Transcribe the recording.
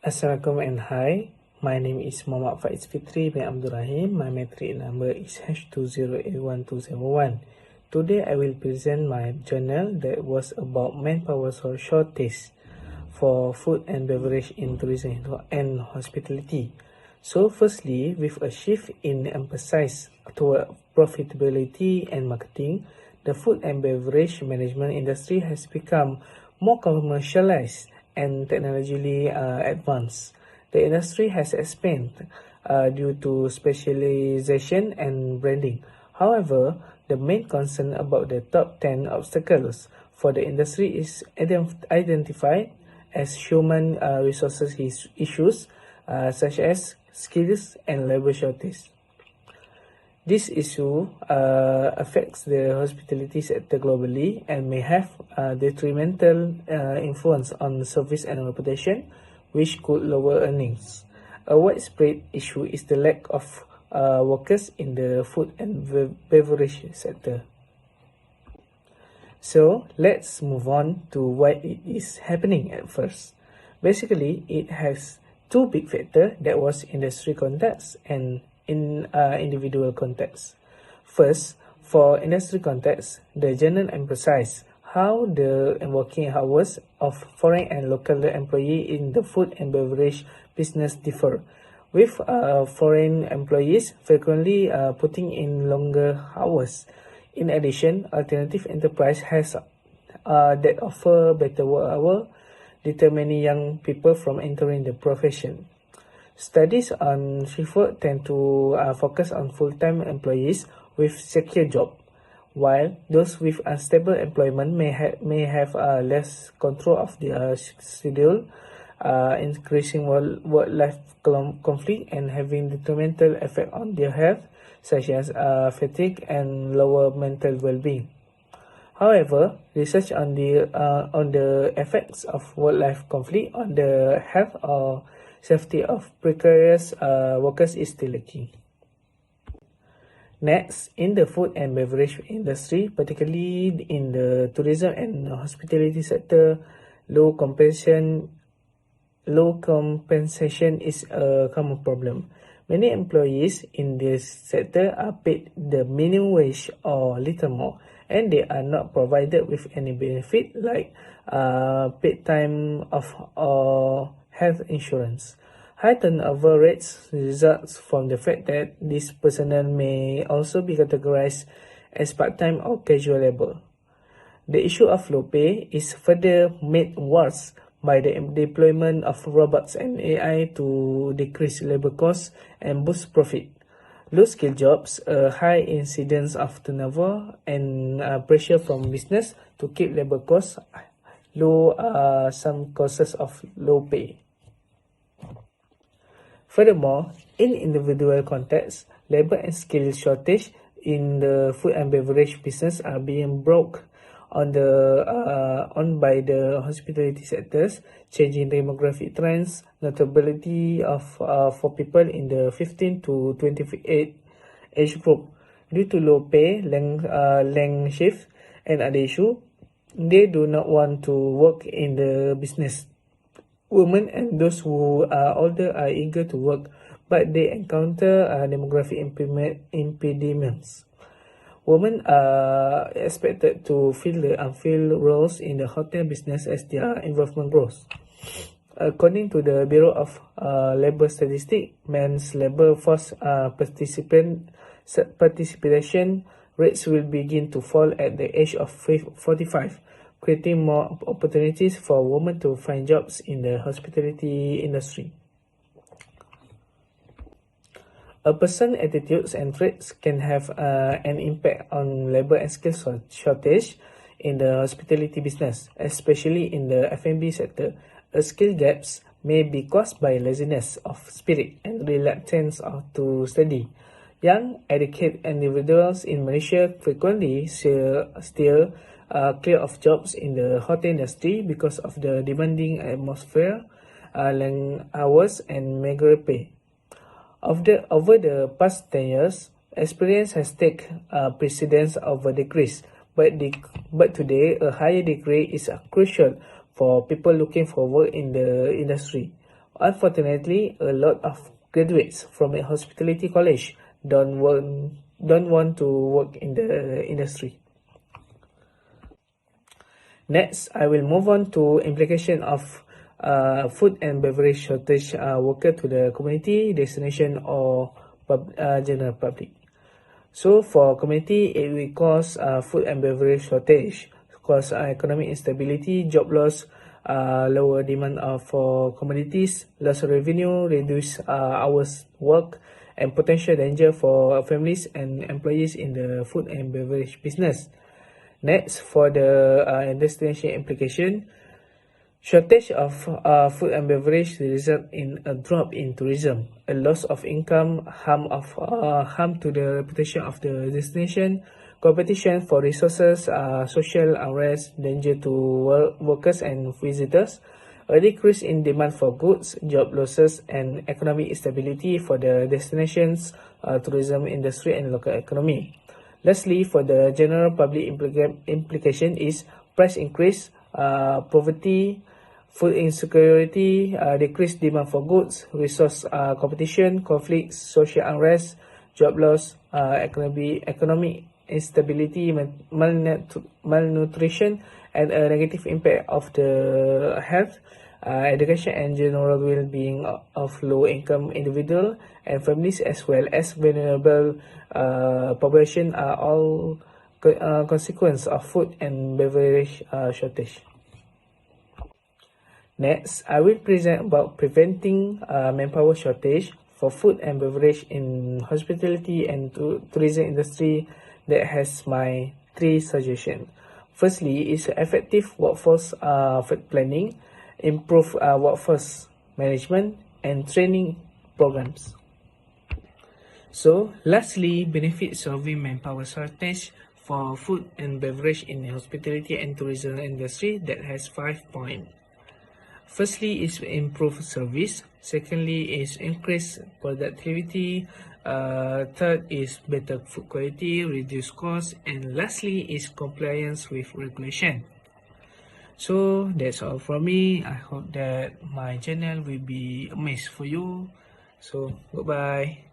Assalamualaikum and hi. My name is Muhammad Faiz Fitri bin Abdul Rahim. My metric number is #208121. Today I will present my journal that was about manpower shortage for food and beverage in tourism and hospitality. So firstly, with a shift in emphasis toward profitability and marketing, the food and beverage management industry has become more commercialized and technologically advanced. The industry has expanded due to specialization and branding. However, the main concern about the top 10 obstacles for the industry is identified as human resources issues such as skills and labor shortage. This issue affects the hospitality sector globally and may have a detrimental influence on service and reputation, which could lower earnings. A widespread issue is the lack of workers in the food and beverage sector. So let's move on to why it is happening at first. Basically, it has two big factors, that was industry context and in individual context. First, for industry context, the journal emphasizes how the working hours of foreign and local employees in the food and beverage business differ, with foreign employees frequently putting in longer hours. In addition, alternative enterprise has that offer better work hour, determining young people from entering the profession. Studies on shift work tend to focus on full-time employees with secure job, while those with unstable employment may have less control of their schedule, increasing work-life conflict and having detrimental effect on their health, such as fatigue and lower mental well-being. However, research on the effects of work-life conflict on the health or safety of precarious workers is still lacking. Next, in the food and beverage industry, particularly in the tourism and hospitality sector, low compensation is a common problem. Many employees in this sector are paid the minimum wage or little more, and they are not provided with any benefit like paid time off or health insurance. High turnover rates results from the fact that this personnel may also be categorized as part-time or casual labor. The issue of low pay is further made worse by the deployment of robots and AI to decrease labor costs and boost profit. Low-skilled jobs, a high incidence of turnover, and pressure from business to keep labor costs low are some causes of low pay. Furthermore, in individual context, labor and skill shortage in the food and beverage business are being brought on by the hospitality sectors, changing demographic trends, notability of for people in the 15 to 28 age group. Due to low pay, length shift, and other issue, they do not want to work in the business. Women and those who are older are eager to work, but they encounter demographic impediments. Women are expected to fill the unfilled roles in the hotel business as their involvement grows. According to the Bureau of Labor Statistics, men's labor force participation rates will begin to fall at the age of 45, creating more opportunities for women to find jobs in the hospitality industry. A person's attitudes and traits can have an impact on labor and skill shortage in the hospitality business, especially in the F&B sector. A skill gaps may be caused by laziness of spirit and reluctance to study. Young, educated individuals in Malaysia frequently steer clear of jobs in the hotel industry because of the demanding atmosphere, long hours, and meager pay. Over the past 10 years, experience has taken precedence over degrees, but today a higher degree is crucial for people looking for work in the industry. Unfortunately, a lot of graduates from a hospitality college don't want to work in the industry. Next, I will move on to implication of food and beverage shortage worker to the community, destination, or general public. So for community, it will cause food and beverage shortage, cause economic instability, job loss, lower demand for commodities, loss of revenue, reduce hours work, and potential danger for families and employees in the food and beverage business. Next, for the destination implication, shortage of food and beverage result in a drop in tourism, a loss of income, harm to the reputation of the destination, competition for resources, social unrest, danger to workers and visitors, a decrease in demand for goods, job losses, and economic instability for the destinations, tourism industry, and local economy. Lastly, for the general public implication is price increase, poverty, food insecurity, decreased demand for goods, resource competition, conflicts, social unrest, job loss, economic instability, malnutrition, and a negative impact of the health, education, and general well-being of low-income individual and families, as well as vulnerable population, are all consequence of food and beverage shortage. Next, I will present about preventing manpower shortage for food and beverage in hospitality and tourism industry. That has my 3 suggestions. Firstly, is effective workforce planning, improve workforce management, and training programs. So, lastly, benefits solving manpower shortage for food and beverage in the hospitality and tourism industry. That has 5 points. Firstly is improve service. Secondly is increase productivity. Third is better food quality, reduce cost, and lastly is compliance with regulation. So that's all from me. I hope that my channel will be amazing for you. So goodbye.